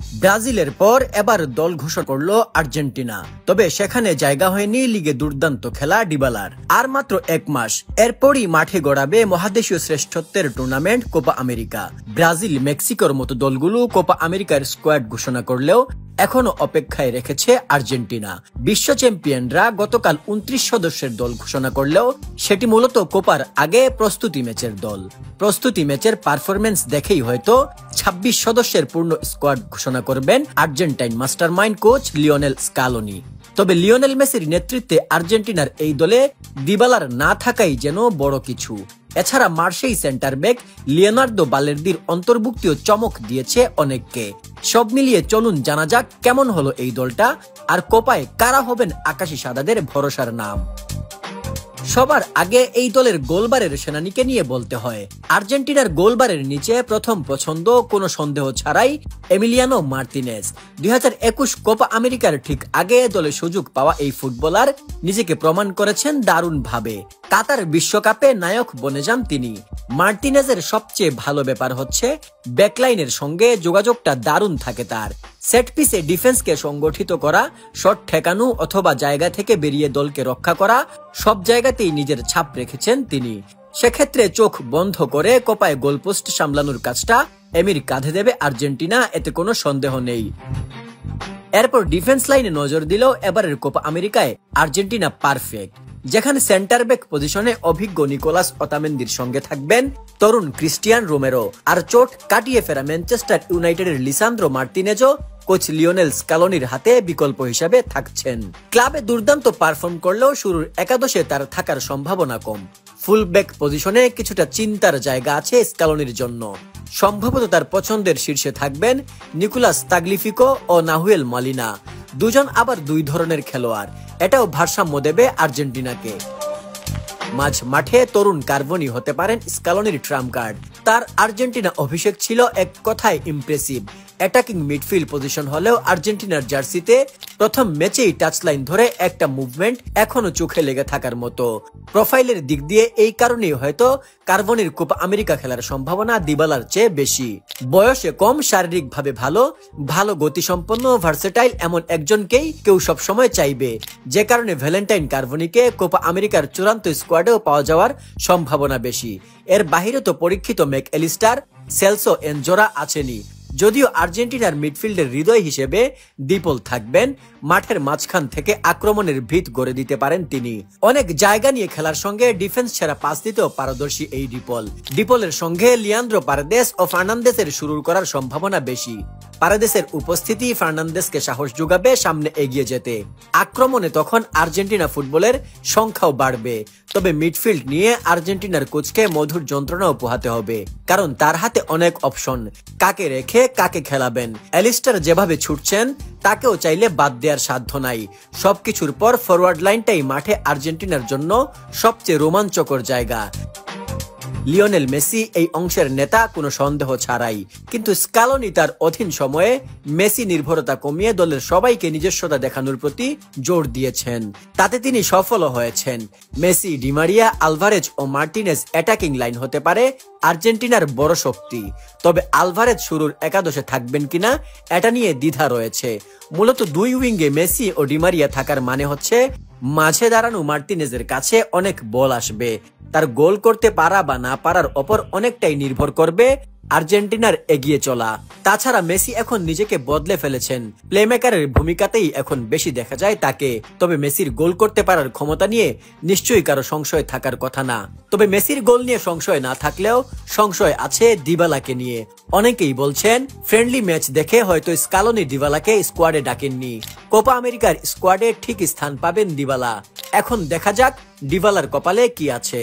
ব্রাজিলের পর এবার দল ঘোষণা করলো আর্জেন্টিনা, তবে সেখানে জায়গা হয়নি লিগে দুর্দান্ত খেলা ডিবালার। আর মাত্র 1 মাস এরপরই মাঠে গড়াবে মহাদেশীয় শ্রেষ্ঠত্বের টুর্নামেন্ট কোপা আমেরিকা। ব্রাজিল, মেক্সিকোর মতো দলগুলো কোপা আমেরিকার স্কোয়াড ঘোষণা করলেও এখনো অপেক্ষায় রেখেছে আর্জেন্টিনা। বিশ্ব চ্যাম্পিয়নরা গতকাল 29 সদস্যের দল ঘোষণা করলেও সেটি মূলত কোপার আগে প্রস্তুতি ম্যাচের দল। প্রস্তুতি ম্যাচের পারফরমেন্স দেখেই হয়তো 26 সদস্যের পূর্ণ স্কোয়াড ঘোষণা করবেন Argentine mastermind coach Lionel Scaloni. তবে লিওনেল মেসির নেতৃত্বে আর্জেন্টিনার এই দলে দিবালার না থাকাই যেন বড় কিছু। এছাড়া মার্সেই সেন্টার ব্যাক লিওনার্দো বালের্দির অন্তর্ভুক্তিও চমক দিয়েছে অনেককে। সব মিলিয়ে চলুন জানা যাক কেমন হলো এই দলটা, আর কোপায় কারা হবেন আকাশী সাদাদের ভরসার নাম। সবার আগে এই দলের গোলবারের সেনানীকে নিয়ে বলতে হয়। আর্জেন্টিনার গোলবারের নিচে প্রথম পছন্দ কোনো সন্দেহ ছাড়াই এমিলিয়ানো মার্তিনেজ। 2021 কোপা আমেরিকার ঠিক আগে দলে সুযোগ পাওয়া এই ফুটবলার নিজেকে প্রমাণ করেছেন দারুণভাবে। কাতার বিশ্বকাপে নায়ক বনে যান তিনি। মার্তিনেজের সবচেয়ে ভালো ব্যাপার হচ্ছে ব্যাকলাইনের সঙ্গে যোগাযোগটা দারুণ থাকে তার। সেট পিসে ডিফেন্সকে সংগঠিত করা, শট ঠেকানো অথবা জায়গা থেকে বেরিয়ে দলকে রক্ষা করা, সব জায়গাতেই নিজের ছাপ রেখেছেন তিনি। সেক্ষেত্রে চোখ বন্ধ করে কোপায় গোলপোস্ট সামলানোর কাজটা এমির কাঁধে দেবে আর্জেন্টিনা, এতে কোনো সন্দেহ নেই। এরপর ডিফেন্স লাইনে নজর দিলেও এবারের কোপা আমেরিকায় আর্জেন্টিনা পারফেক্ট। যেখানে সেন্টার ব্যাক পজিশনে অভিজ্ঞ নিকোলাস ওতামেন্দির সঙ্গে থাকবেন তরুণ ক্রিস্টিয়ান রোমেরো, আর চোট কাটিয়ে ফেরা ম্যানচেস্টার ইউনাইটেডের লিসান্দ্রো মার্তিনেজও কোচ লিওনেল স্কালোনির হাতে বিকল্প হিসাবে থাকছেন। ক্লাবে দুর্দান্ত পারফর্ম করলেও শুরুর একাদশে তার থাকার সম্ভাবনা কম। ফুল ব্যাক পজিশনে কিছুটা চিন্তার জায়গা আছে স্কালোনির জন্য। সম্ভবত তার পছন্দের শীর্ষে থাকবেন নিকোলাস তাগলিফিকো ও নাহুয়েল মলিনা, দুজন আবার দুই ধরনের খেলোয়াড়। এটাও ভারসাম্য দেবে আর্জেন্টিনাকে। মাঝ মাঠে তরুণ কার্বনি হতে পারেন স্কালোনির ট্রাম্প কার্ড। তার আর্জেন্টিনা অভিষেক ছিল এক কথায় ইমপ্রেসিভ। অ্যাটাকিং মিডফিল্ড পজিশন হলেও আর্জেন্টিনার জার্সিতে প্রথম ম্যাচেই টাচ লাইন ধরে একটা মুভমেন্ট এখনো চোখে লেগে থাকার মতো। প্রোফাইলের দিক দিয়ে এই কারণেই হয়তো কার্বনির কোপা আমেরিকা খেলার সম্ভাবনা দিবালার চেয়ে বেশি। বয়সে কম, শারীরিকভাবে ভালো, ভালো গতিসম্পন্ন, ভার্সেটাইল এমন একজনকেই কেউ সবসময় চাইবে, যে কারণে ভ্যালেন্টাইন কার্বনিকে কোপা আমেরিকার চূড়ান্ত স্কোয়াডেও পাওয়া যাওয়ার সম্ভাবনা বেশি। এর বাহিরে তো পরীক্ষিত ম্যাকঅ্যালিস্টার, সেলসো এনজোরা আছেনই। যদিও আর্জেন্টিনার মিডফিল্ডের হৃদয় হিসেবে ডিপল থাকবেন, মাঠের মাঝখান থেকে আক্রমণের ভিত গড়ে দিতে পারেন তিনি। অনেক জায়গা নিয়ে খেলার সঙ্গে ডিফেন্স ছাড়া পাস দিতেও পারদর্শী এই ডিপলের সঙ্গে লিয়ান্দ্রো পারেদেস ও ফার্নান্দেসের শুরু করার সম্ভাবনা বেশি। পারেদেসের উপস্থিতি ফার্নান্দেসকে সাহস যোগাবে সামনে এগিয়ে যেতে। আক্রমণে তখন আর্জেন্টিনা ফুটবলের সংখ্যাও বাড়বে। তবে মিডফিল্ড নিয়ে আর্জেন্টিনার কোচকে মধুর যন্ত্রণাও পোহাতে হবে, কারণ তার হাতে অনেক অপশন। কাকে রেখে কাকে খেলাবেন? অ্যালিস্টার যেভাবে ছুটছেন তাকেও চাইলে বাদ দেওয়ার সাধ্য নাই। সবকিছুর পর ফরওয়ার্ড লাইনটাই মাঠে আর্জেন্টিনার জন্য সবচেয়ে রোমাঞ্চকর জায়গা। লিওনেল মেসি এই অংশের নেতা কোনো সন্দেহ ছাড়াই, কিন্তু স্কালোনি তার অধীন সময়ে মেসি নির্ভরতা কমিয়ে দলের সবাইকে নিজস্বতা দেখানোর প্রতি জোর দিয়েছেন। তাতে তিনি সফলও হয়েছেন। মেসি, ডিমারিয়া, আলভারেজ ও মার্টিনেজ অ্যাটাকিং লাইন হতে পারে আর্জেন্টিনার বড় শক্তি। তবে আলভারেজ শুরুর একাদশে থাকবেন কিনা এটা নিয়ে দ্বিধা রয়েছে। মূলত দুই উইঙ্গে মেসি ও ডিমারিয়া থাকার মানে হচ্ছে মাঝে দাঁড়ানো মার্টিনেজের কাছে অনেক বল আসবে। তার গোল করতে পারা বা না পারার ওপর অনেকটাই নির্ভর করবে আর্জেন্টিনার এগিয়ে চলা। তাছাড়া মেসি এখন নিজেকে বদলে ফেলেছেন, প্লেমেকারের ভূমিকাতেই এখন বেশি দেখা যায় তাকে। তবে মেসির গোল করতে পারার ক্ষমতা নিয়ে নিশ্চয়ই কারো সংশয় থাকার কথা না। তবে মেসির গোল নিয়ে সংশয় না থাকলেও সংশয় আছে দিবালাকে নিয়ে। অনেকেই বলছেন ফ্রেন্ডলি ম্যাচ দেখে হয়তো স্কালোনি দিবালাকে স্কোয়াডে ডাকেননি। কোপা আমেরিকার স্কোয়াডে ঠিক স্থান পাবেন দিবালা। এখন দেখা যাক দিবালার কপালে কি আছে।